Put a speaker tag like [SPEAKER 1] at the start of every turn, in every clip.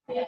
[SPEAKER 1] Yeah.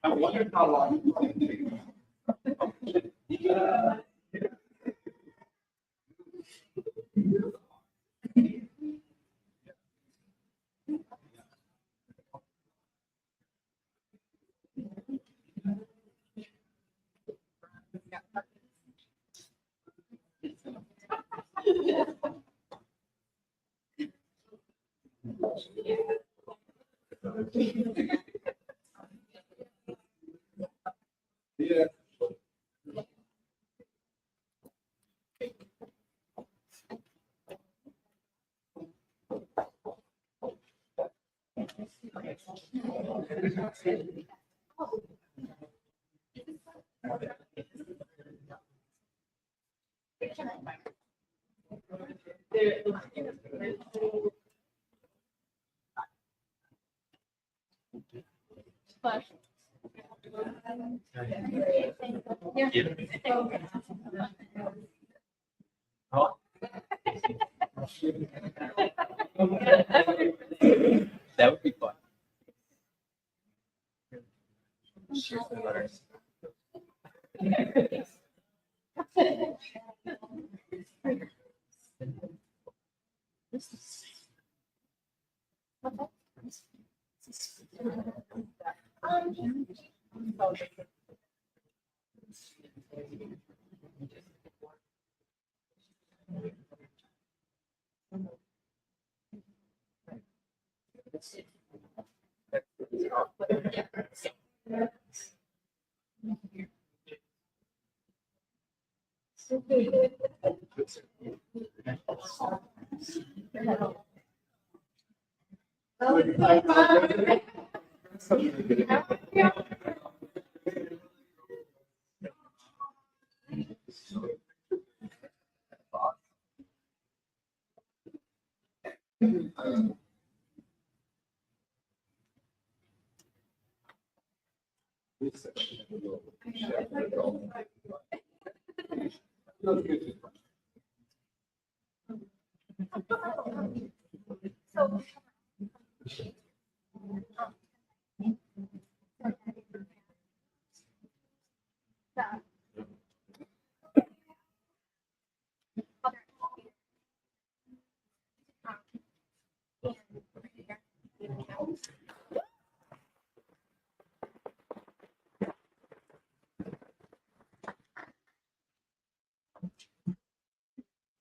[SPEAKER 2] I wonder how long it's going to take. Yeah. That would be fun.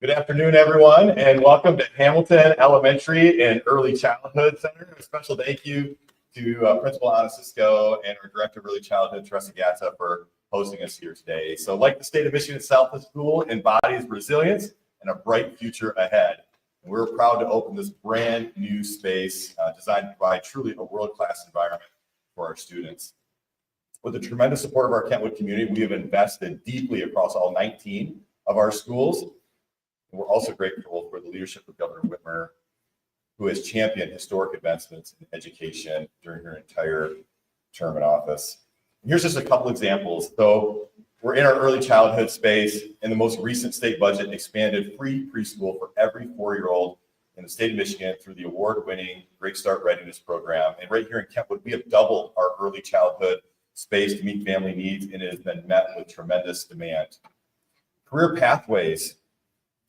[SPEAKER 1] Good afternoon, everyone, and welcome to Hamilton Elementary and Early Childhood Center. A special thank you to Principal Anna Cisco and our Director of Early Childhood, Teresa Gatta, for hosting us here today. So like the state of Michigan itself, the school embodies resilience and a bright future ahead. And we're proud to open this brand new space designed to provide truly a world-class environment for our students. With the tremendous support of our Kentwood community, we have invested deeply across all 19 of our schools. We're also grateful for the leadership of Governor Whitmer, who has championed historic advancements in education during her entire term in office. And here's just a couple examples. So we're in our early childhood space, and the most recent state budget expanded free preschool for every 4-year-old in the state of Michigan through the award-winning Great Start Readiness Program. And right here in Kentwood, we have doubled our early childhood space to meet family needs, and it has been met with tremendous demand. Career pathways.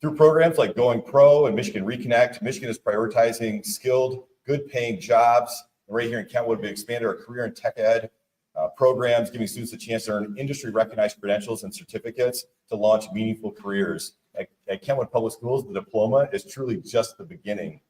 [SPEAKER 1] Through programs like Going Pro and Michigan Reconnect, Michigan is prioritizing skilled, good-paying jobs. And right here in Kentwood, we expanded our career and tech ed programs, giving students a chance to earn industry-recognized credentials and certificates to launch meaningful careers. At Kentwood Public Schools, the diploma is truly just the beginning.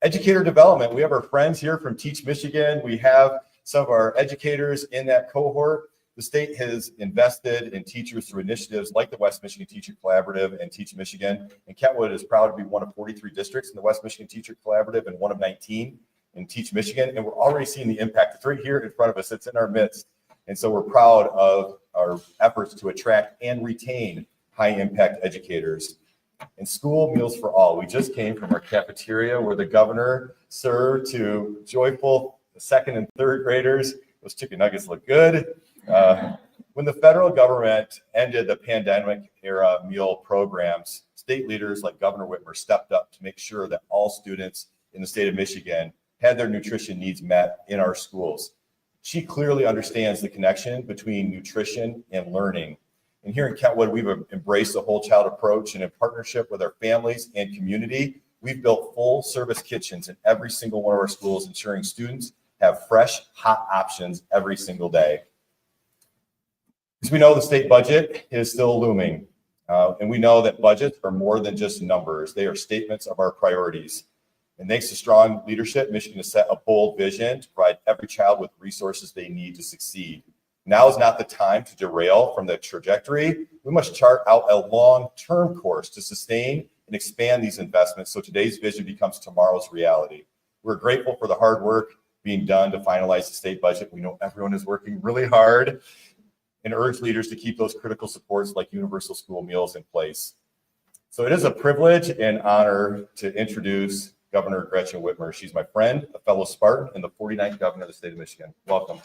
[SPEAKER 1] Educator development. We have our friends here from Teach Michigan. We have some of our educators in that cohort. The state has invested in teachers through initiatives like the West Michigan Teacher Collaborative and Teach Michigan. And Kentwood is proud to be one of 43 districts in the West Michigan Teacher Collaborative and one of 19 in Teach Michigan. And we're already seeing the impact. It's right here in front of us. It's in our midst. And so we're proud of our efforts to attract and retain high impact educators. And school meals for all. We just came from our cafeteria where the governor served to joyful second and third graders. Those chicken nuggets look good. When the federal government ended the pandemic era meal programs, state leaders like Governor Whitmer stepped up to make sure that all students in the state of Michigan had their nutrition needs met in our schools. She clearly understands the connection between nutrition and learning. And here in Kentwood, we've embraced the whole child approach, and in partnership with our families and community, we've built full service kitchens in every single one of our schools, ensuring students have fresh, hot options every single day. As we know, the state budget is still looming, and we know that budgets are more than just numbers. They are statements of our priorities. And thanks to strong leadership, Michigan has set a bold vision to provide every child with resources they need to succeed. Now is not the time to derail from the trajectory. We must chart out a long-term course to sustain and expand these investments so today's vision becomes tomorrow's reality. We're grateful for the hard work being done to finalize the state budget. We know everyone is working really hard, and urge leaders to keep those critical supports like universal school meals in place. So it is a privilege and honor to introduce Governor Gretchen Whitmer. She's my friend, a fellow Spartan, and the 49th governor of the state of Michigan. Welcome.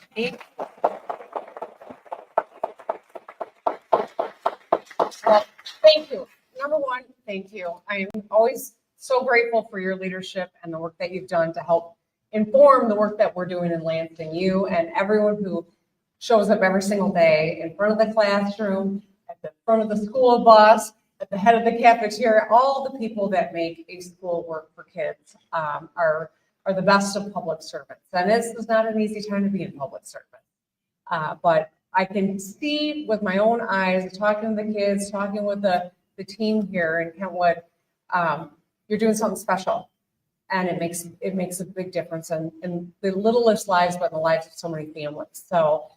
[SPEAKER 3] Well, thank you. Number one, thank you. I am always so grateful for your leadership and the work that you've done to help inform the work that we're doing in Lansing. You and everyone who shows up every single day in front of the classroom, at the front of the school bus, at the head of the cafeteria, all the people that make a school work for kids are the best of public servants. And this is not an easy time to be in public service. But I can see with my own eyes, talking to the kids, talking with the team here in Kentwood, you're doing something special. And it makes a big difference in the littlest lives, but in the lives of so many families. So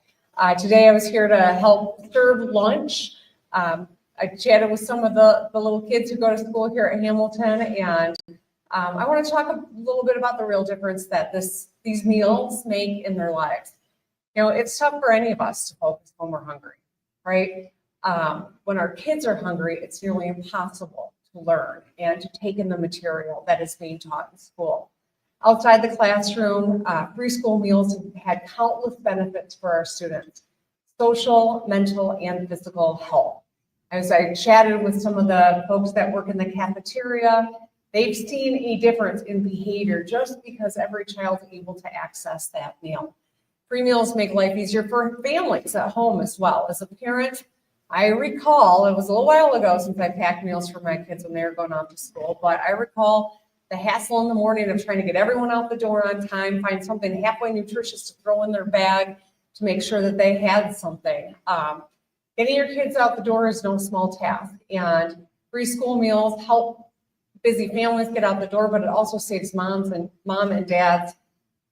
[SPEAKER 3] today I was here to help serve lunch. I chatted with some of the little kids who go to school here at Hamilton, and I want to talk a little bit about the real difference that these meals make in their lives. You know, it's tough for any of us to focus when we're hungry, right? When our kids are hungry, it's nearly impossible to learn and to take in the material that is being taught in school. Outside the classroom, free school meals have had countless benefits for our students: social, mental, and physical health. As I chatted with some of the folks that work in the cafeteria, they've seen a difference in behavior just because every child's able to access that meal. Free meals make life easier for families at home as well. As a parent, I recall, it was a little while ago since I packed meals for my kids when they were going off to school, but I recall the hassle in the morning of trying to get everyone out the door on time, find something halfway nutritious to throw in their bag to make sure that they had something. Getting your kids out the door is no small task, and free school meals help busy families get out the door, but it also saves mom and dads,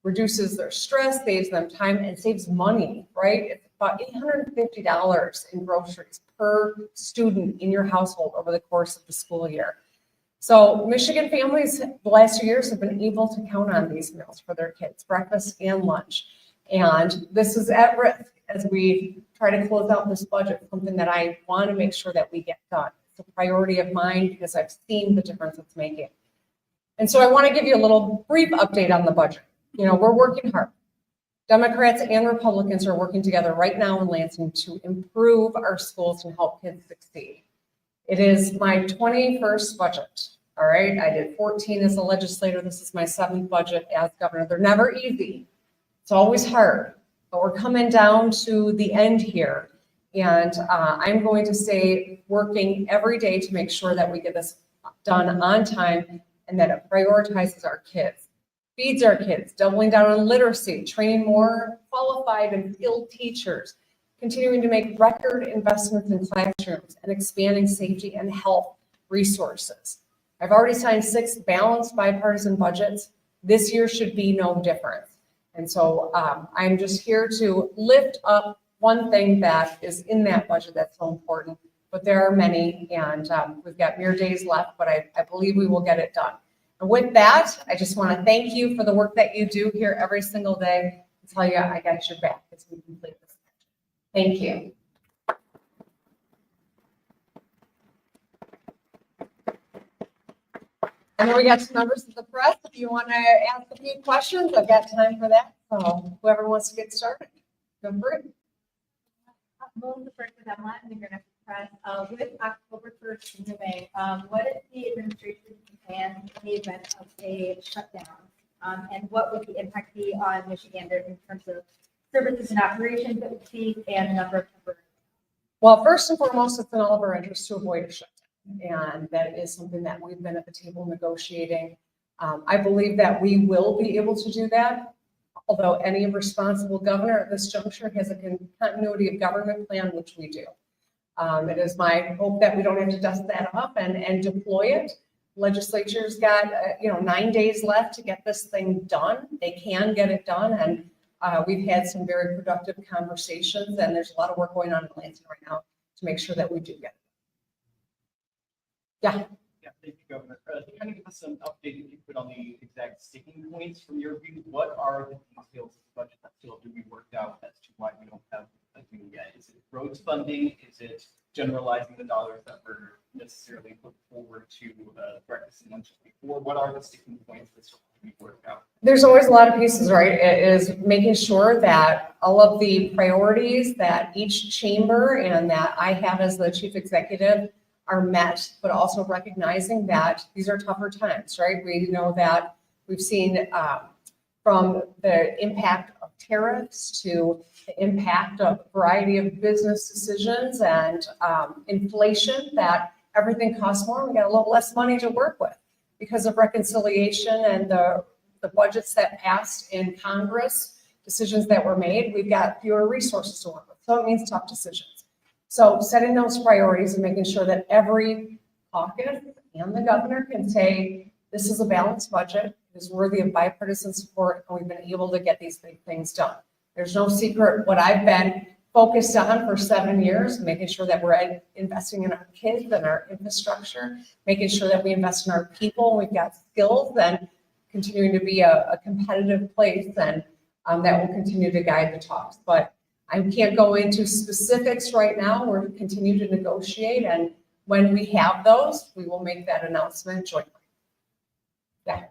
[SPEAKER 3] reduces their stress, saves them time, and saves money, right? It's about $850 in groceries per student in your household over the course of the school year. So Michigan families the last 2 years have been able to count on these meals for their kids, breakfast and lunch. And this is at risk as we try to close out this budget, something that I want to make sure that we get done. It's a priority of mine because I've seen the difference it's making. And so I want to give you a little brief update on the budget. You know, we're working hard. Democrats and Republicans are working together right now in Lansing to improve our schools and help kids succeed. It is my 21st budget. All right, I did 14 as a legislator. This is my 7th budget as governor. They're never easy. It's always hard, but we're coming down to the end here. And I'm going to stay working every day to make sure that we get this done on time and that it prioritizes our kids, feeds our kids, doubling down on literacy, training more qualified and skilled teachers, continuing to make record investments in classrooms, and expanding safety and health resources. I've already signed 6 balanced bipartisan budgets. This year should be no different. And so I'm just here to lift up one thing that is in that budget that's so important, but there are many, and we've got mere days left, but I believe we will get it done. And with that, I just want to thank you for the work that you do here every single day and tell you I got your back as we complete this. Thank you. And then we got some members of the press. If you want to ask a few questions, I've got time for that. So whoever wants to get started, go for it.
[SPEAKER 4] Well, the first with Emma and the Gretchen Press, with October 1st into May, what is the administration's plan in the event of a shutdown? And what would the impact be on Michiganders in terms of services and operations that we see and the number of temporary?
[SPEAKER 3] Well, first and foremost, it's in all of our interest to avoid a shutdown. And that is something that we've been at the table negotiating. I believe that we will be able to do that, although any responsible governor at this juncture has a continuity of government plan, which we do. It is my hope that we don't have to dust that up and deploy it. Legislature's got 9 days left to get this thing done. They can get it done, and we've had some very productive conversations, and there's a lot of work going on in Lansing right now to make sure that we do get it. Yeah.
[SPEAKER 2] Yeah, thank you, Governor. To kind of give us an update, if you could, on the exact sticking points from your view, what are the details of the budget that still have to be worked out as to why we don't have a view yet? Is it roads funding? Is it generalizing the dollars that were necessarily put forward to breakfast and lunches before? What are the sticking points that still have to be worked out?
[SPEAKER 3] There's always a lot of pieces, right? It is making sure that all of the priorities that each chamber and that I have as the chief executive are met, but also recognizing that these are tougher times, right? We know that we've seen from the impact of tariffs to the impact of a variety of business decisions and inflation, that everything costs more. We got a little less money to work with because of reconciliation and the budgets that passed in Congress, decisions that were made. We've got fewer resources to work with. So it means tough decisions. So setting those priorities and making sure that every caucus and the governor can say, this is a balanced budget, it is worthy of bipartisan support, and we've been able to get these big things done. There's no secret what I've been focused on for 7 years, making sure that we're investing in our kids and our infrastructure, making sure that we invest in our people, we've got skills, and continuing to be a competitive place, and that will continue to guide the talks. But I can't go into specifics right now. We're continuing to negotiate, and when we have those, we will make that announcement jointly. Yeah.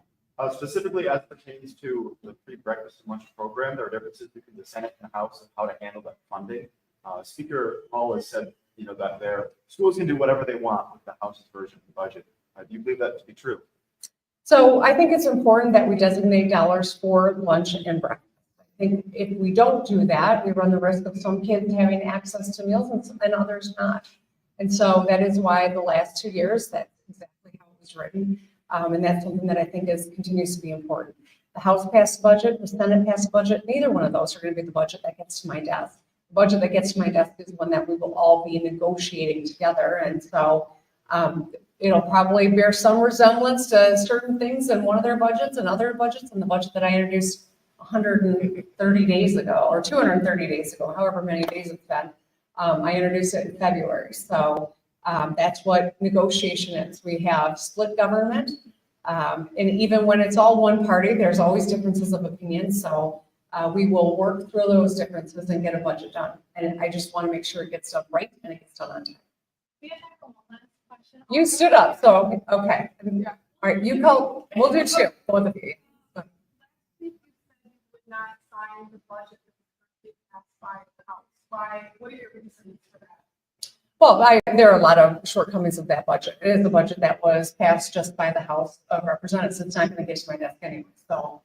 [SPEAKER 5] Specifically as pertains to the free breakfast and lunch program, there are differences between the Senate and the House of how to handle that funding. Speaker Hall has said, that their schools can do whatever they want with the House's version of the budget. Do you believe that to be true?
[SPEAKER 3] So I think it's important that we designate dollars for lunch and breakfast. I think if we don't do that, we run the risk of some kids having access to meals and others not. And so that is why the last 2 years, that's exactly how it was written. And that's something that I think continues to be important. The House passed budget, the Senate passed budget, neither one of those are going to be the budget that gets to my desk. The budget that gets to my desk is one that we will all be negotiating together. And so it'll probably bear some resemblance to certain things in one of their budgets and other budgets, and the budget that I introduced 130 days ago or 230 days ago, however many days it's been. I introduced it in February. So that's what negotiation is. We have split government. And even when it's all one party, there's always differences of opinion. So we will work through those differences and get a budget done. And I just want to make sure it gets done right and it gets done on time. You stood up, so, okay. All right, you call, we'll do two, both of you.
[SPEAKER 6] Not sign the budget that passed by the House. Why? What are your reasons for that?
[SPEAKER 3] Well, there are a lot of shortcomings of that budget. It is a budget that was passed just by the House of Representatives. It's not going to get to my desk anyway, so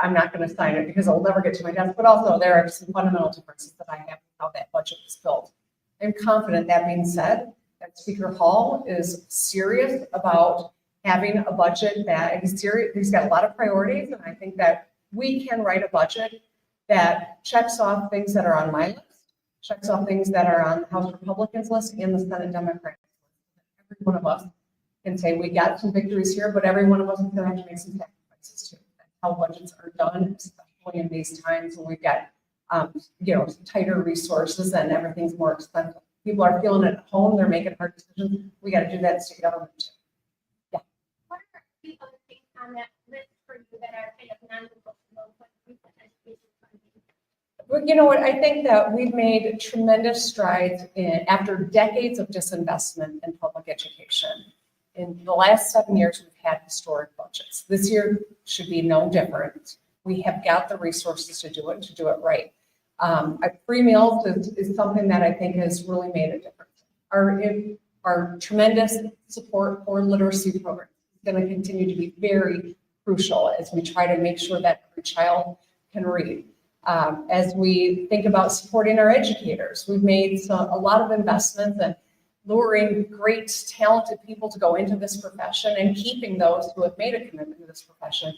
[SPEAKER 3] I'm not going to sign it because it'll never get to my desk. But also, there are some fundamental differences that I have in how that budget was built. I'm confident, that being said, that Speaker Hall is serious about having a budget that is serious. He's got a lot of priorities, and I think that we can write a budget that checks off things that are on my list, checks off things that are on the House Republicans list and the Senate Democrats list. Every one of us can say we got some victories here, but every one of us is going to have to make some sacrifices too. That's how budgets are done, especially in these times when we've got tighter resources and everything's more expensive. People are feeling it at home, they're making hard decisions. We got to do that in state government too.
[SPEAKER 4] What are the other things on that list for you that are kind of non-negotiable when we put education funding?
[SPEAKER 3] Well, you know what, I think that we've made tremendous strides after decades of disinvestment in public education. In the last 7 years, we've had historic budgets. This year should be no different. We have got the resources to do it right. Free meals is something that I think has really made a difference. Our tremendous support for literacy programs is going to continue to be very crucial as we try to make sure that every child can read. As we think about supporting our educators, we've made a lot of investments in luring great, talented people to go into this profession and keeping those who have made a commitment to this profession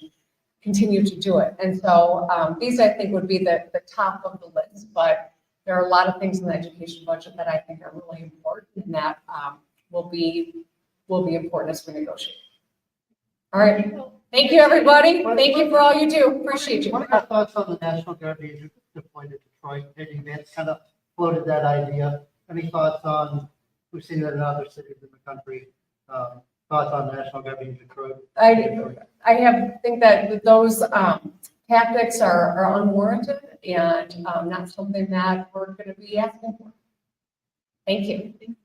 [SPEAKER 3] continue to do it. And so these, I think, would be the top of the list, but there are a lot of things in the education budget that I think are really important and that will be important as we negotiate. All right. Thank you, everybody. Thank you for all you do. Appreciate you.
[SPEAKER 7] What are your thoughts on the National Guard being deployed to Detroit? Maybe Vince kind of floated that idea. Any thoughts on, we've seen that in other cities in the country, thoughts on National Guard being Detroit?
[SPEAKER 3] think that those tactics are unwarranted and not something that we're going to be asking for. Thank you.